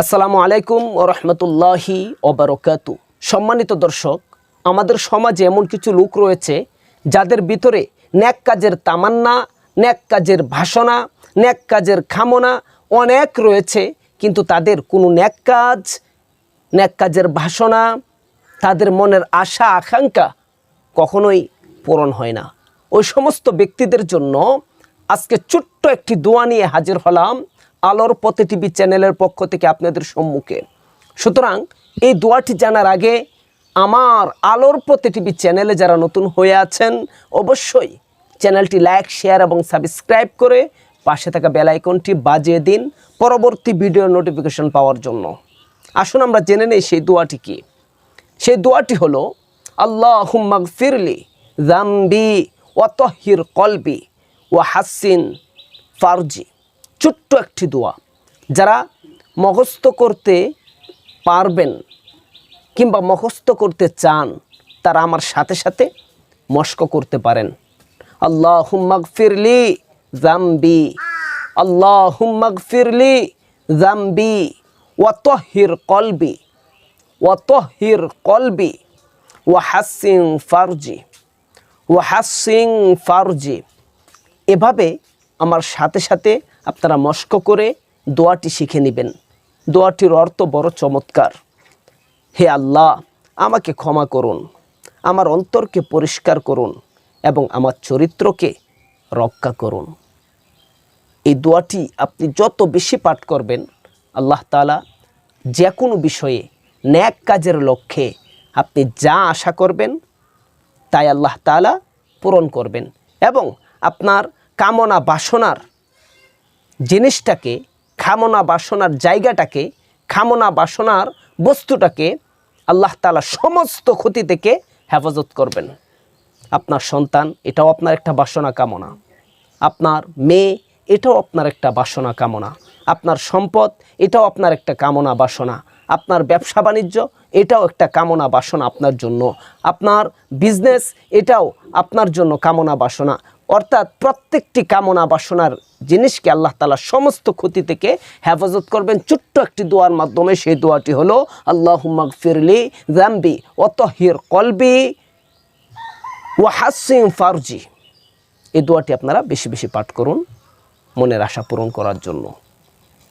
আসসালামু আলাইকুম ওয়া রাহমাতুল্লাহি ওয়া বারাকাতু। সম্মানিত দর্শক, আমাদের সমাজে এমন কিছু লোক রয়েছে যাদের ভিতরে নেক কাজের তামান্না, নেক কাজের বাসনা, নেক কাজের কামনা অনেক রয়েছে, কিন্তু তাদের কোনো নেক কাজের বাসনা, তাদের মনের আশা আকাঙ্ক্ষা কখনোই পূরণ হয় না। ওই সমস্ত ব্যক্তিদের জন্য আজকে ছোট্ট একটি দোয়া নিয়ে হাজির হলাম আলোর পথে টিভি চ্যানেলের পক্ষ থেকে আপনাদের সম্মুখে। সুতরাং এই দোয়াটি জানার আগে আমার আলোর পথে টিভি চ্যানেলে যারা নতুন হয়ে আছেন অবশ্যই চ্যানেলটি লাইক, শেয়ার এবং সাবস্ক্রাইব করে পাশে থাকা বেল আইকনটি বাজিয়ে দিন পরবর্তী ভিডিওর নোটিফিকেশন পাওয়ার জন্য। আসুন আমরা জেনে নেই সেই দোয়াটি কি। সেই দোয়াটি হলো আল্লাহুম্মা গফিরলি যামবি ওয়া তাহহির কলবি ওয়া হাসিন ফারজি। ছোট্ট একটি দোয়া, যারা মুখস্থ করতে পারবেন কিংবা মুখস্থ করতে চান তারা আমার সাথে সাথে মশক করতে পারেন। আল্লাহুম্মা গফিরলি যামবি, আল্লাহুম্মা গফিরলি যামবি ওয়া তাহহির কলবি ওয়া তাহহির কলবি ওয়া হাসিন ফারজি, ওয়া হাসিন ফারজি। এভাবে আমার সাথে সাথে আপনারা মশক করে দোয়াটি শিখে নেবেন। দোয়াটির অর্থ বড় চমৎকার। হে আল্লাহ, আমাকে ক্ষমা করুন, আমার অন্তরকে পরিষ্কার করুন এবং আমার চরিত্রকে রক্ষা করুন। এই দোয়াটি আপনি যত বেশি পাঠ করবেন আল্লাহ তাআলা যে কোনো বিষয়ে নেক কাজের লক্ষ্যে আপনি যা আশা করবেন তাই আল্লাহ তাআলা পূরণ করবেন এবং আপনার কামনা বাসনার জিনিসটাকে, কামনা বাসনার জায়গাটাকে, কামনা বাসনার বস্তুটাকে আল্লাহ তাআলা সমস্ত ক্ষতি থেকে হেফাজত করবেন। আপনার সন্তান, এটাও আপনার একটা বাসনা কামনা। আপনার মেয়ে, এটাও আপনার একটা বাসনা কামনা। আপনার সম্পদ, এটাও আপনার একটা কামনা বাসনা। আপনার ব্যবসা বাণিজ্য, এটাও একটা কামনা বাসনা আপনার জন্য। আপনার বিজনেস, এটাও আপনার জন্য কামনা বাসনা। অর্থাৎ প্রত্যেকটি কামনা বাসনার জিনিসকে আল্লাহ তাআলা সমস্ত ক্ষতি থেকে হেফাজত করবেন ছোট্ট একটি দোয়ার মাধ্যমে। সেই দোয়াটি হলো আল্লাহুম্মা গফিরলি যামবি ওয়া তাহহির কলবি ওয়া হাসিন ফারজি। এই দোয়াটি আপনারা বেশি বেশি পাঠ করুন মনের আশা পূরণ করার জন্য।